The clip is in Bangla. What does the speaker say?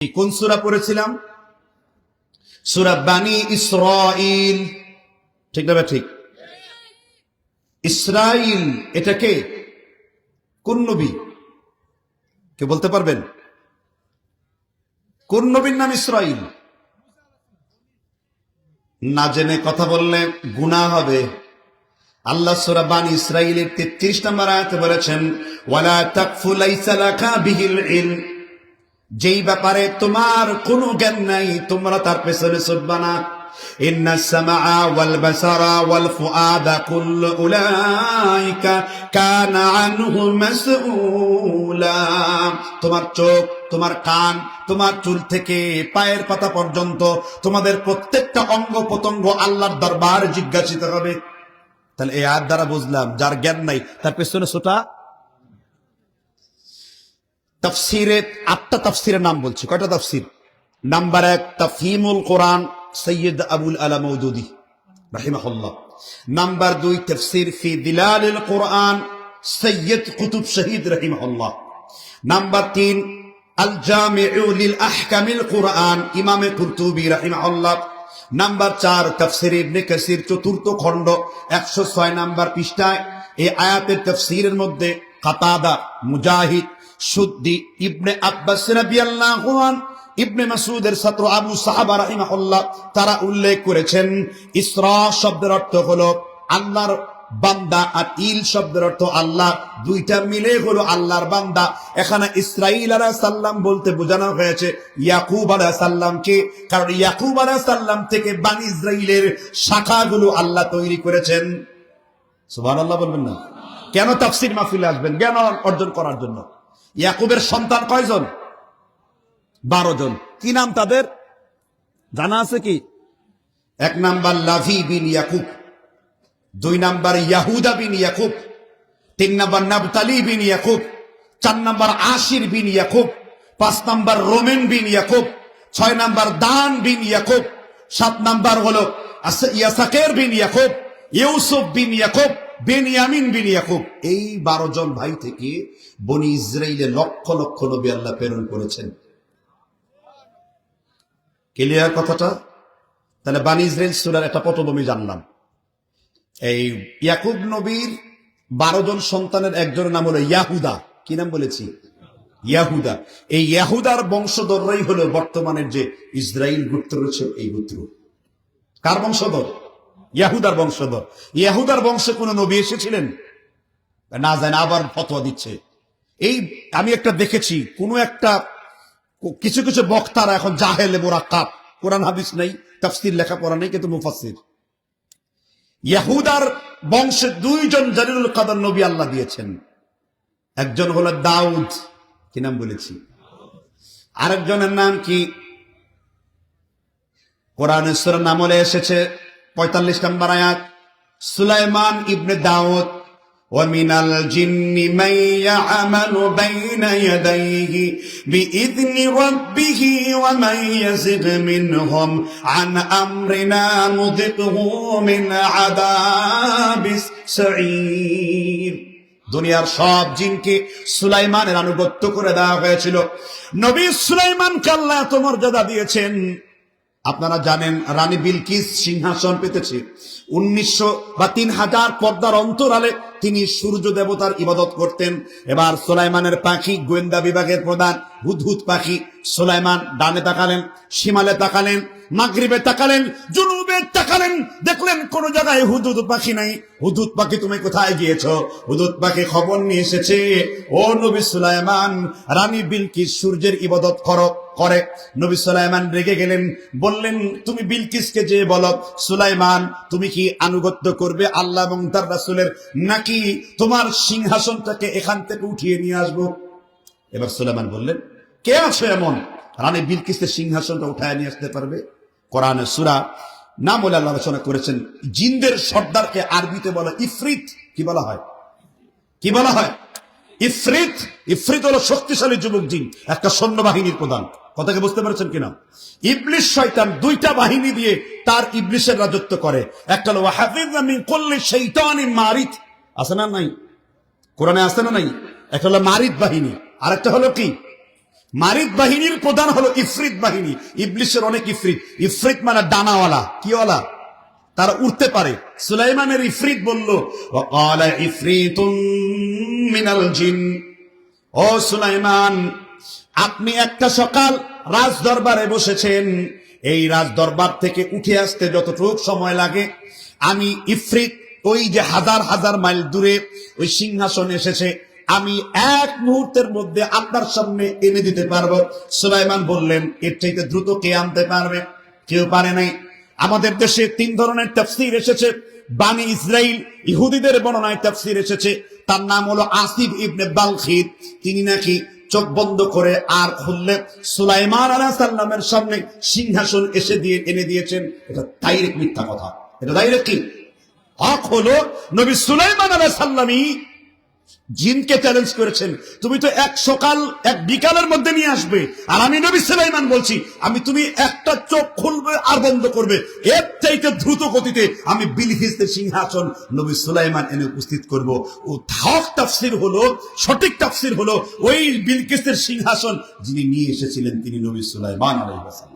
কোন সূরা পড়েছিলাম? সূরা বানি ইসরাঈল। ঠিক না? ঠিক। ইসরাঈল এটা কে? কোন নবী? কে বলতে পারবেন? কোন নবীর নাম ইসরাঈল? না জেনে কথা বললে গুনাহ হবে। আল্লাহ সূরা বানি ইসরাঈলের 33 নম্বর আয়াতে বলেছেন, ওয়ালা তাকফু লাইসা লাকা বিহিল ইলম, যেই ব্যাপারে তোমার কোনো জ্ঞান নাই তোমরা তার পেছনে ছুটবা না। ইন্নাস সামাআ ওয়াল বাসারা ওয়াল ফুআদা কুল্লু উলাইকা কানা আনহু মাসউলা। তোমার চোখ, তোমার কান, তোমার চুল থেকে পায়ের পাতা পর্যন্ত তোমাদের প্রত্যেকটা অঙ্গ প্রত্যঙ্গ আল্লাহর দরবারে জিজ্ঞাসিত হবে। তাহলে এই আয়াত দ্বারা বুঝলাম যার জ্ঞান নাই তার পেছনে ছোটা। তাফসিরে 8টা তাফসিরের নাম বলছি। কয়টা তাফসির? নাম্বার 1 তাফহিমুল কোরআন, সৈয়দ আবুল আলা মওদুদি রাহিমাহুল্লাহ। নাম্বার 2 তাফসির ফি দিলালিল কোরআন, সৈয়দ কুতুব শহীদ রাহিমাহুল্লাহ। নাম্বার 3 আল জামিউ লিল আহকামিল কোরআন, ইমামে কুরতুবী রাহিমাহুল্লাহ। নাম্বার 4 তাফসির ইবনে কাসির, 4th খণ্ড, 106 নাম্বার পৃষ্ঠায় এই আয়াতের তাফসিরের মধ্যে কাতাদা, মুজাহিদ, সুদ্দি, ইবনে আব্বাস রাদিয়াল্লাহু আনহু, ইবনে মাসউদের ছাত্র আবু সাহাবা রাহিমাহুল্লাহ, তারা উল্লেখ করেছেন ইসরা শব্দের অর্থ হলো আল্লাহর বান্দা, আর ইল শব্দের অর্থ আল্লাহ। দুইটা মিলে হলো আল্লাহর বান্দা। এখানে ইসরাঈল আলাইহিস সালাম বলতে বোঝানো হয়েছে ইয়াকুব আলাইহিস সালামকে, কারণ ইয়াকুব আলাইহিস সালাম থেকে বনি ইসরাঈলের শাখাগুলো আল্লাহ তৈরি করেছেন। সুবহানাল্লাহ বলবেন না? কেন তাফসীর মাহফিলে আসবেন? জ্ঞান অর্জন করার জন্য। ইয়াকুবের সন্তান কয়জন? 12 জন। কি নাম তাদের জানা আছে কি? 1 নাম্বার লাভি বিন ইয়াকুব, 2 নাম্বার ইয়াহুদা বিন ইয়াকুব, 3 নাম্বার নাবতালি বিন ইয়াকুব, 4 নাম্বার আশির বিন ইয়াকুব, 5 নাম্বার রোমেন বিন ইয়াকুব, 6 নাম্বার দান বিন ইয়াকুব, 7 নাম্বার হলো ইয়াসাকের বিন ইয়াকুব, ইউসুফ বিন ইয়াকুব, বেনিয়ামিন বিন ইয়াকুব। এই 12 জন ভাই থেকে বনি ইসরাইলে লক্ষ লক্ষ নবী আল্লাহ প্রেরণ করেছেন। ক্লিয়ার কথাটা? তাহলে বনি ইসরাইল সূরার একটা পটভূমি জানলাম। এই ইয়াকুব নবীর 12 জন সন্তানের একজনের নাম হলো ইয়াহুদা। কি নাম বলেছি? ইয়াহুদা। এই ইয়াহুদার বংশধররাই হলো বর্তমানের যে ইসরাইল গোত্র রয়েছে, এই গোত্র কার বংশধর? ইয়াহুদার বংশধর। ইয়াহুদার বংশে কোন নবী এসেছিলেন? না জানে আবার ফতোয়া দিচ্ছে। এই আমি একটা দেখেছি, কোন একটা কিছু কিছু বক্তারা এখন জাহেলে মুরাক্কাব, কোরআন হাদিস নাই, তাফসীর লেখাপড়া নেই, কিন্তু মুফাসসির। ইয়াহুদার বংশে 2 জন জালিলুল কদর নবী আল্লাহ দিয়েছেন। একজন হলো দাউদ, কি নাম বলেছি? আরেকজনের নাম কি? কোরআনের সূরার নাম হলে এসেছে 45 নম্বর আয়াত, সুলাইমান ইবনে দাউদ। ومن الجن من يعمل بين يديه بإذن ربه ومن يزغ منهم عن أمرنا نذقه من عذاب السعير। দুনিয়ার সব জিনকে সুলাইমানের আনুগত্য করে দেওয়া হয়েছিল। নবী সুলাইমানকে আল্লাহ এত মর্যাদা দিয়েছেন। আপনারা জানেন রানী বিলকিস সিংহাসন পেতেছে 1900 বা 3000 পর্দার অন্তরালে তিনি সূর্য দেবতার ইবাদত করতেন। এবার সুলাইমানের পাখি, গোয়েন্দা বিভাগের প্রধান হুদহুদ পাখি, সুলাইমান ডানে তাকালেন, শিমালে তাকালেন, মাগরিবে তাকালেন, জুনুবে তাকালেন, দেখলেন কোন জায়গায় হুদহুদ পাখি নাই। হুদহুদ পাখি তুমি কোথায় গিয়েছো? হুদহুদ পাখি খবর নিয়ে এসেছে, ও নবী সুলাইমান, রানী বিলকিস সূর্যের ইবাদত করে। নবী সুলাইমান রেগে গেলেন, বললেন তুমি বিলকিসকে যে বলো, সুলাইমান তুমি কি আনুগত্য করবে আল্লাহ এবং তার রাসূলের, নাকি তোমার সিংহাসনটাকে এখান থেকে উঠিয়ে নিয়ে আসবো? এবার সুলাইমান বললেন, কে আছে এমন রানী বিলকিসের সিংহাসনটা উঠায় নিয়ে আসতে পারবে? কোরআনের সূরা নাম বলে আল্লাহ আলোচনা করেছেন জিনদের সর্দারকে আরবিতে বলা ইফরিত। কি বলা হয়? কি বলা হয়? ইফরিত। ইফরিত হলো শক্তিশালী যুবক জিন, একটা সৈন্যবাহিনীর প্রধান। কথাকে বুঝতে পারছেন কিনা? ইবলিস শয়তান 2টা বাহিনী দিয়ে তার ইবলিসের রাজত্ব করে। একটা হলো ওয়াহাফিযনা মিন কুল্লি শাইতানিন মারিদ, আছে না নাই? কোরআনে আছে না নাই? একটা হলো মারিদ বাহিনী, আর একটা হলো কি? মারিদ বাহিনীর প্রধান হলো ইফরিত বাহিনী। ইবলিশের অনেক ইফরিত। ইফরিত মানে ডানাওয়ালা, কিওয়ালা, তারা উঠতে পারে। সুলাইমানের ইফরিত বলল, ওয়াকালা ইফরিতুম মিনাল জিন, ও সুলাইমান, আপনি একটা সকাল রাজ দরবারে বসেছেন, এই রাজ দরবার থেকে উঠে আসতে যতটুক সময় লাগে, আমি ইফরিত ওই যে হাজার হাজার মাইল দূরে ওই সিংহাসন এসেছে, আমি এক মুহূর্তের মধ্যে আপনার সামনে এনে দিতে পারবো। সুলাইমান বললেন, এর চাইতে দ্রুত কে আনতে পারবে? কেউ পারে নাই। আমাদের দেশে 3 ধরনের তাফসীর এসেছে। বানি ইসরাইল ইহুদিদের বর্ণনায় তাফসীর এসেছে, তার নাম হলো আসিফ ইবনে বালখিদ। তিনি নাকি চোখ বন্ধ করে আর খুললে সুলাইমান আলাইহিস সালামের সামনে সিংহাসন এনে দিয়েছেন। এটা ডাইরেক্ট মিথ্যা কথা। এটা ডাইরেক্ট কি হক হলো, নবী সুলাইমান আলাইহিস সালামই জিনকে চ্যালেঞ্জ করেছেন, তুমি তো এক সকাল এক বিকালের মধ্যে নিয়ে আসবে, আর আমি নবী সুলাইমান বলছি, তুমি একটা চোখ খুলবে আর বন্ধ করবে, এর চাইতে দ্রুত গতিতে আমি বিলকিসের সিংহাসন নবী সুলাইমান এনে উপস্থিত করব। ও হক তাফসীর হলো, সঠিক তাফসীর হলো, ওই বিলকিসের সিংহাসন যিনি নিয়ে এসেছিলেন তিনি নবী সুলাইমান আলাইহিস সালাম।